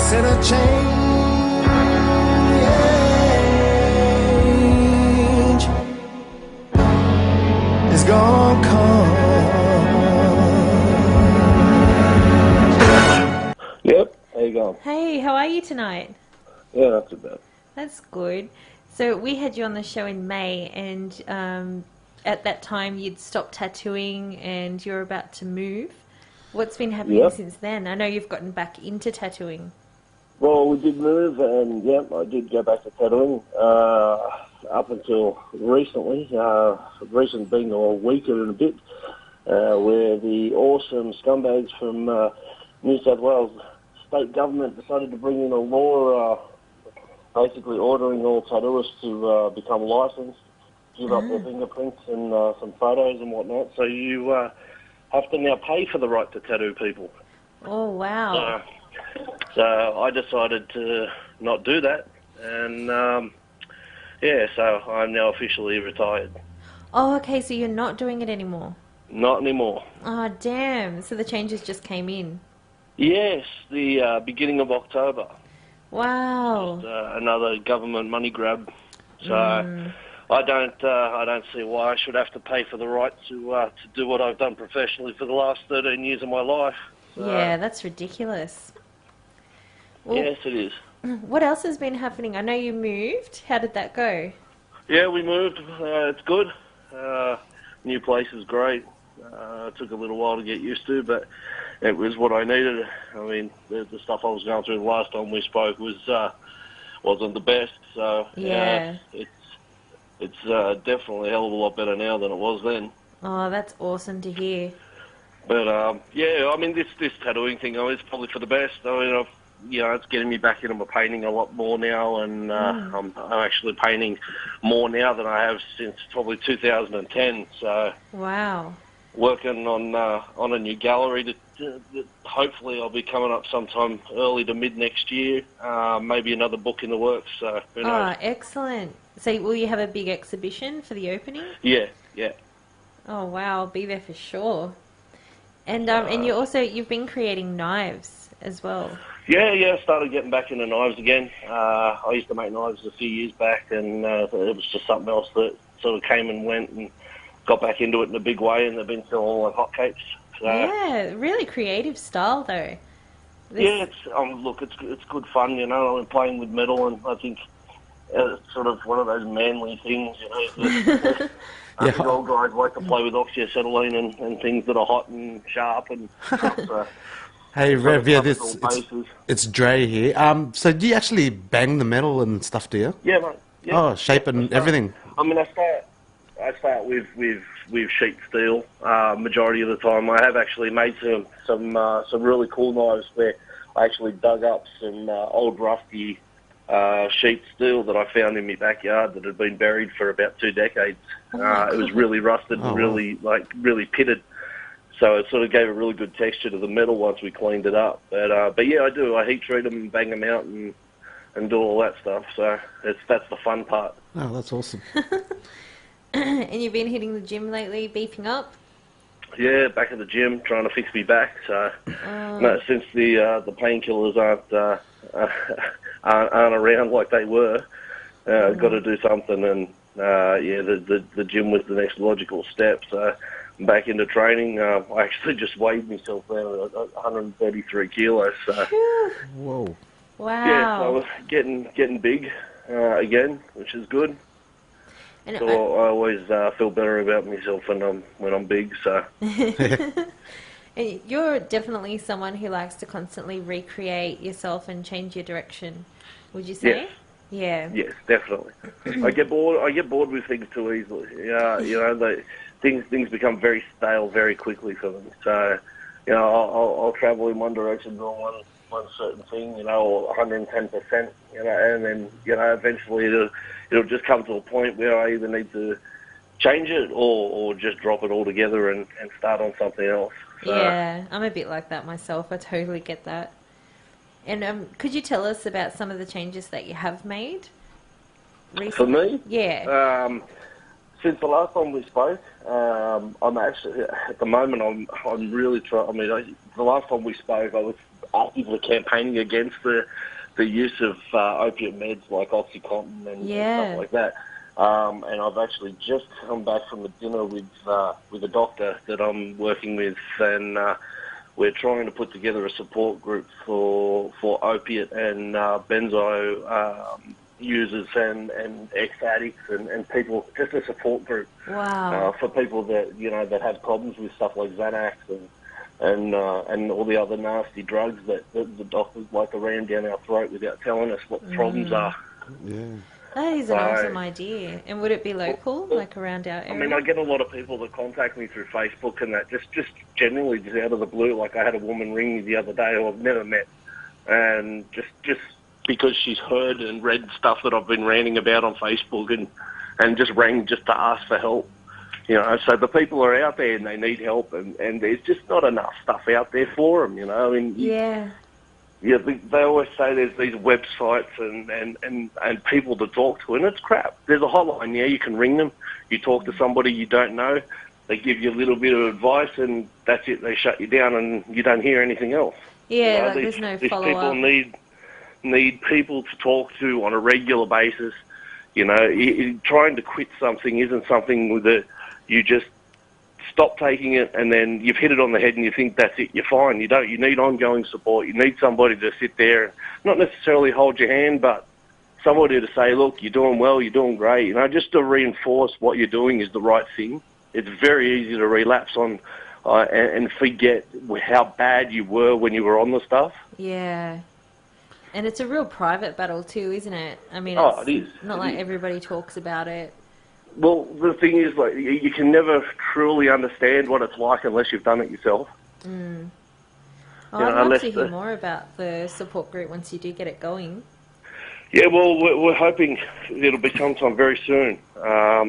said a change is gonna come. Yep, how you going? Hey, how are you tonight? Yeah, not too bad. That's good. So we had you on the show in May, and at that time you'd stopped tattooing and you're about to move. What's been happening since then? I know you've gotten back into tattooing. Well, we did move, and yep, I did go back to tattooing up until recently. Recent being a week and a bit, where the awesome scumbags from New South Wales state government decided to bring in a law basically ordering all tattooists to become licensed, give up their fingerprints and some photos and whatnot. So you have to now pay for the right to tattoo people. Oh, wow. So I decided to not do that, and so I'm now officially retired. Oh, okay, so you're not doing it anymore? Not anymore. Oh, damn. So the changes just came in? Yes, the beginning of October. Wow. Just another government money grab. So I don't see why I should have to pay for the right to do what I've done professionally for the last 13 years of my life. So, yeah, that's ridiculous. Well, yes, it is. What else has been happening? I know you moved. How did that go? Yeah, we moved. It's good. New place is great. It took a little while to get used to, but it was what I needed. I mean, the stuff I was going through the last time we spoke wasn't the best. So it's definitely a hell of a lot better now than it was then. Oh, that's awesome to hear. But I mean, this tattooing thing, it's probably for the best. I mean, it's getting me back into my painting a lot more now, and I'm actually painting more now than I have since probably 2010. So wow. Working on a new gallery that hopefully I'll be coming up sometime early to mid next year. Maybe another book in the works. So who knows? Oh, excellent. So will you have a big exhibition for the opening? Yeah. Oh wow, I'll be there for sure. And you've been creating knives as well. Yeah, I started getting back into knives again. I used to make knives a few years back, and it was just something else that sort of came and went, and got back into it in a big way, and they've been selling like hotcakes. So, yeah, really creative style though. Yeah, it's good fun, you know. I'm playing with metal, and I think it's sort of one of those manly things, you know. I think old guys like to play with oxyacetylene and things that are hot and sharp and stuff. So. Hey Rev, yeah, it's Dre here. So do you actually bang the metal and stuff, do you? Yeah, mate. Yeah. Oh, shape and everything. I mean, I start with sheet steel majority of the time. I have actually made some really cool knives where I actually dug up some old rusty sheet steel that I found in my backyard that had been buried for about 2 decades. It was really rusted and really pitted. So it sort of gave a really good texture to the metal once we cleaned it up. But yeah, I do. I heat treat them and bang them out and do all that stuff. So that's the fun part. Oh, that's awesome. And you've been hitting the gym lately, beefing up? Yeah, back at the gym, trying to fix me back. So no, since the painkillers aren't around like they were, got to do something. And the gym was the next logical step. So I'm back into training. I actually just weighed myself down at 133 kilos. So. Whoa. Wow. Yeah, so I was getting big again, which is good. And so I always feel better about myself when I'm big. So. And you're definitely someone who likes to constantly recreate yourself and change your direction. Would you say? Yes. Yeah. Yes, definitely. I get bored with things too easily. Things become very stale very quickly for me. So, I'll travel in one direction doing one certain thing, or 110%, and then, eventually it'll just come to a point where I either need to change it or just drop it altogether and start on something else. So, yeah, I'm a bit like that myself. I totally get that. And could you tell us about some of the changes that you have made recently? For me? Yeah. Since the last time we spoke, I'm actually, at the moment, I'm really trying. I mean, the last time we spoke, I was actively campaigning against the use of opiate meds like OxyContin and stuff like that. And I've actually just come back from a dinner with a doctor that I'm working with, and we're trying to put together a support group for opiate and benzo users and ex-addicts and people, just a support group. Wow. For people that, you know, that have problems with stuff like Xanax and all the other nasty drugs that the doctors like to ram down our throat without telling us what the problems are. Yeah. That is an awesome idea. And would it be local, like around our area? I mean, I get a lot of people that contact me through Facebook and that, just generally, just out of the blue. Like, I had a woman ring me the other day who I've never met, and just because she's heard and read stuff that I've been ranting about on Facebook, and just rang just to ask for help. You know, so the people are out there and they need help, and there's just not enough stuff out there for them, you know. I mean, yeah, they always say there's these websites and people to talk to, and it's crap. There's a hotline, you can ring them, you talk to somebody you don't know, they give you a little bit of advice, and that's it, they shut you down and you don't hear anything else. Yeah, you know, like there's no these follow-up. people need people to talk to on a regular basis. You know, trying to quit something isn't something that you just stop taking it and then you've hit it on the head and you think that's it, you're fine. You don't. You need ongoing support. You need somebody to sit there and not necessarily hold your hand, but somebody to say, look, you're doing well, you're doing great. You know, just to reinforce what you're doing is the right thing. It's very easy to relapse on and forget how bad you were when you were on the stuff. Yeah. And it's a real private battle too, isn't it? I mean, it is. Not like everybody talks about it. Well, the thing is, like, you can never truly understand what it's like unless you've done it yourself. Mm. Oh, I'd love to hear more about the support group once you do get it going. Yeah, well, we're hoping it'll be sometime very soon. I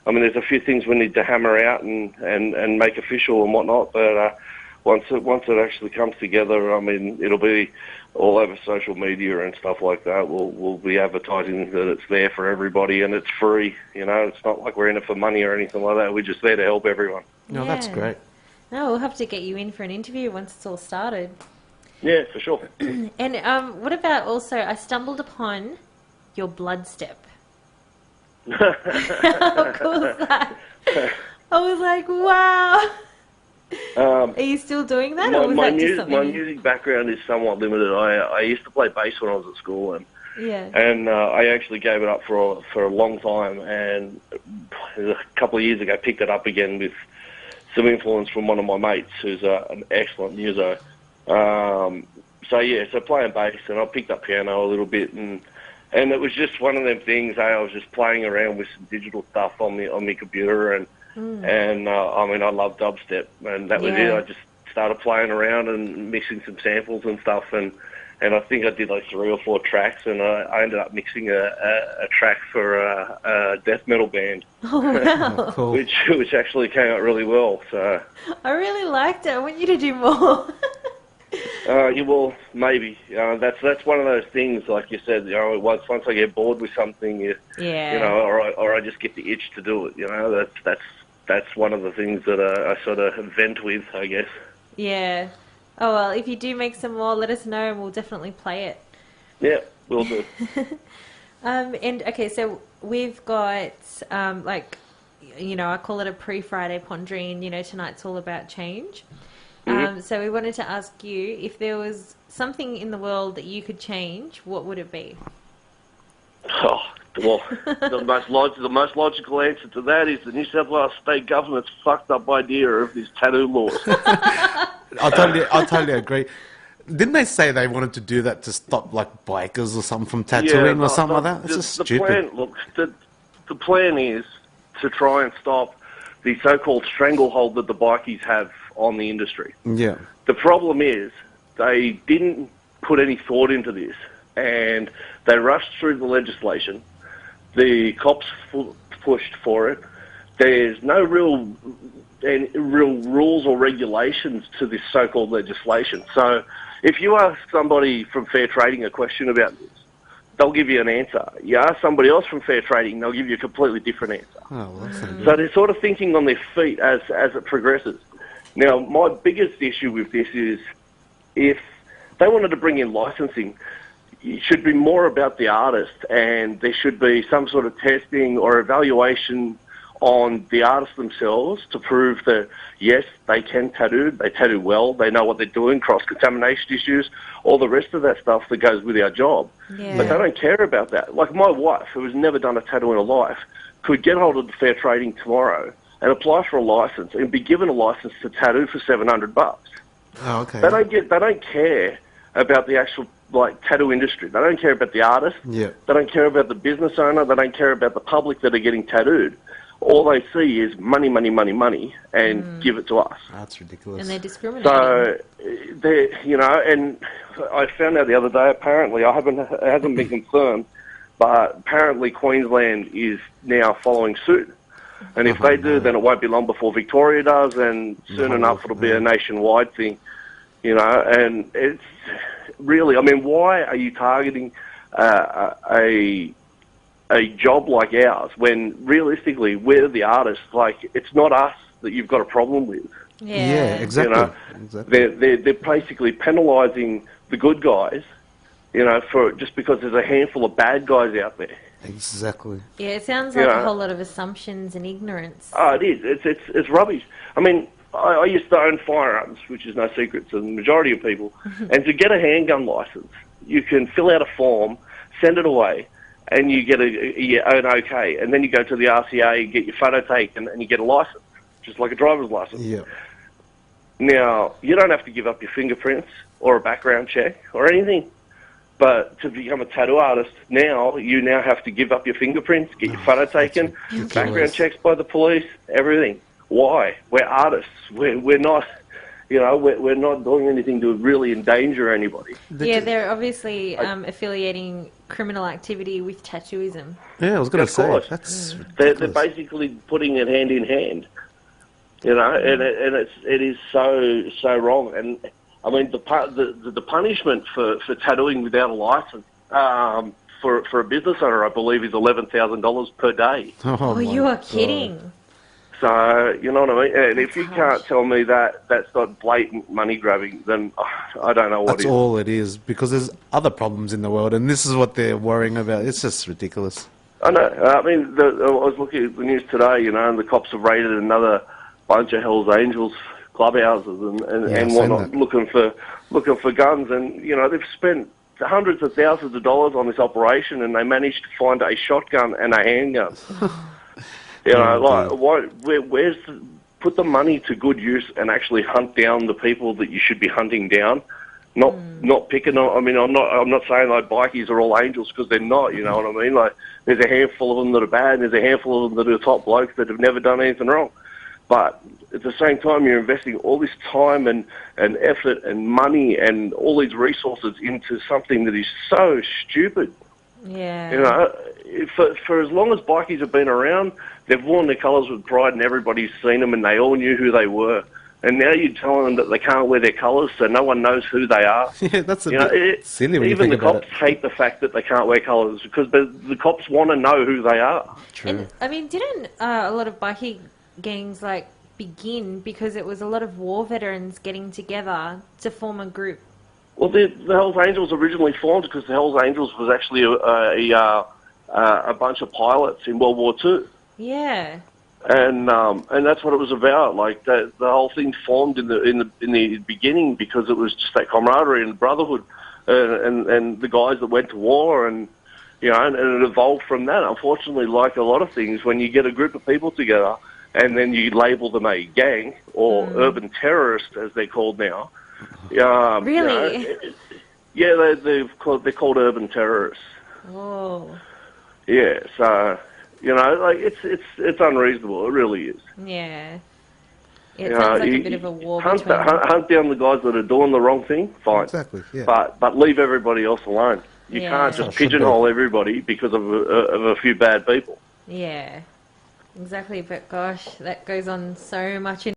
mean, there's a few things we need to hammer out and make official and whatnot, but once it actually comes together, I mean, it'll be all over social media and stuff like that. We'll be advertising that it's there for everybody and it's free. You know, it's not like we're in it for money or anything like that. We're just there to help everyone. No, that's great. No, we'll have to get you in for an interview once it's all started. Yeah, for sure. And what about also, I stumbled upon your blood step. How cool is that? I was like, wow. Are you still doing that, or was that just something? My music background is somewhat limited. I used to play bass when I was at school, and I actually gave it up for a long time, and a couple of years ago picked it up again with some influence from one of my mates who's an excellent muso. So playing bass, and I picked up piano a little bit, and it was just one of them things. I was just playing around with some digital stuff on my computer, and I mean, I love dubstep, and that was it. I just started playing around and mixing some samples and stuff, and I think I did like 3 or 4 tracks, and I ended up mixing a track for a death metal band. Oh, wow. Cool. which actually came out really well. So I really liked it. I want you to do more. Well, maybe. That's one of those things, like you said. You know, once I get bored with something, you know, or I just get the itch to do it. You know, that's one of the things that I sort of vent with, I guess. Yeah. Oh, well, if you do make some more, let us know and we'll definitely play it. Yeah, we'll do. And, okay, so we've got, I call it a pre-Friday pondering, tonight's all about change. So we wanted to ask you, if there was something in the world that you could change, what would it be? Oh, well, the most logical answer to that is the New South Wales state government's fucked up idea of these tattoo laws. I totally agree. Didn't they say they wanted to do that to stop like bikers or something from tattooing or something like that? It's just stupid. The plan is to try and stop the so-called stranglehold that the bikies have on the industry. Yeah. The problem is they didn't put any thought into this, and they rushed through the legislation. The cops pushed for it. There's no real rules or regulations to this so-called legislation. So if you ask somebody from Fair Trading a question about this, they'll give you an answer. You ask somebody else from Fair Trading, they'll give you a completely different answer. Oh, well, that's not good. So they're sort of thinking on their feet as it progresses. Now, my biggest issue with this is if they wanted to bring in licensing, it should be more about the artist, and there should be some sort of testing or evaluation on the artists themselves to prove that, yes, they can tattoo, they tattoo well, they know what they're doing, cross-contamination issues, all the rest of that stuff that goes with our job. Yeah. But they don't care about that. Like my wife, who has never done a tattoo in her life, could get hold of the Fair Trading tomorrow and apply for a license and be given a license to tattoo for $700. Oh, okay. They don't care about the actual tattoo industry. They don't care about the artist. Yeah. They don't care about the business owner. They don't care about the public that are getting tattooed. All they see is money, money, money, money, and give it to us. That's ridiculous. And they're discriminating. So, and I found out the other day, apparently, it hasn't been confirmed, but apparently Queensland is now following suit. And if they do, then it won't be long before Victoria does, and soon enough it'll be a nationwide thing, and it's really, I mean, why are you targeting a job like ours when realistically we're the artists? Like, it's not us that you've got a problem with. Yeah, exactly. They're basically penalising the good guys, for just because there's a handful of bad guys out there. Exactly. Yeah, it sounds like a whole lot of assumptions and ignorance. Oh, it is. It's rubbish. I mean, I used to own firearms, which is no secret to the majority of people. And to get a handgun license, you can fill out a form, send it away, and you get an okay. And then you go to the RCA, get your photo taken, and you get a license, just like a driver's license. Yeah. Now, you don't have to give up your fingerprints or a background check or anything. But to become a tattoo artist, you now have to give up your fingerprints, get your photo taken, background checks by the police, everything. Why? We're artists. We're not, we're not doing anything to really endanger anybody. Yeah, they're obviously affiliating criminal activity with tattooism. Yeah, I was going to say, course. that's They're basically putting it hand in hand, and it is so wrong. And I mean, the punishment for tattooing without a license for a business owner, I believe, is $11,000 per day. Oh, you are kidding. So, you know what I mean? And if you can't tell me that that's not blatant money grabbing, then I don't know what That's is. all it is, because there's other problems in the world, and this is what they're worrying about. It's just ridiculous. I know. I mean, I was looking at the news today, and the cops have raided another bunch of Hells Angels clubhouses and whatnot, looking for guns, and they've spent hundreds of thousands of dollars on this operation, and they managed to find a shotgun and a handgun. Where's put the money to good use and actually hunt down the people that you should be hunting down, not picking on. I mean, I'm not saying like bikies are all angels, because they're not. You know what I mean? Like, there's a handful of them that are bad, and there's a handful of them that are top blokes that have never done anything wrong. But at the same time, you're investing all this time and effort and money and all these resources into something that is so stupid. Yeah. For as long as bikies have been around, they've worn their colours with pride, and everybody's seen them, and they all knew who they were. And now you're telling them that they can't wear their colours, so no one knows who they are. Yeah, that's a bit silly when you even think the about cops hate the fact that they can't wear colours, because the cops want to know who they are. True. And, I mean, didn't a lot of bikie gangs begin because it was a lot of war veterans getting together to form a group? Well, the Hells Angels originally formed because the Hells Angels was actually a bunch of pilots in World War II. Yeah. And that's what it was about. Like, the whole thing formed in the beginning because it was just that camaraderie and brotherhood, and the guys that went to war, and and it evolved from that. Unfortunately, like a lot of things, when you get a group of people together and then you label them a gang or urban terrorist, as they're called now. Really? They're called urban terrorists. Oh. Yeah, so it's unreasonable. It really is. Yeah. It sounds like a bit of a war hunt between down the guys that are doing the wrong thing. Fine. Exactly. Yeah. But leave everybody else alone. You can't just pigeonhole everybody because of a few bad people. Yeah. Exactly. But gosh, that goes on so much in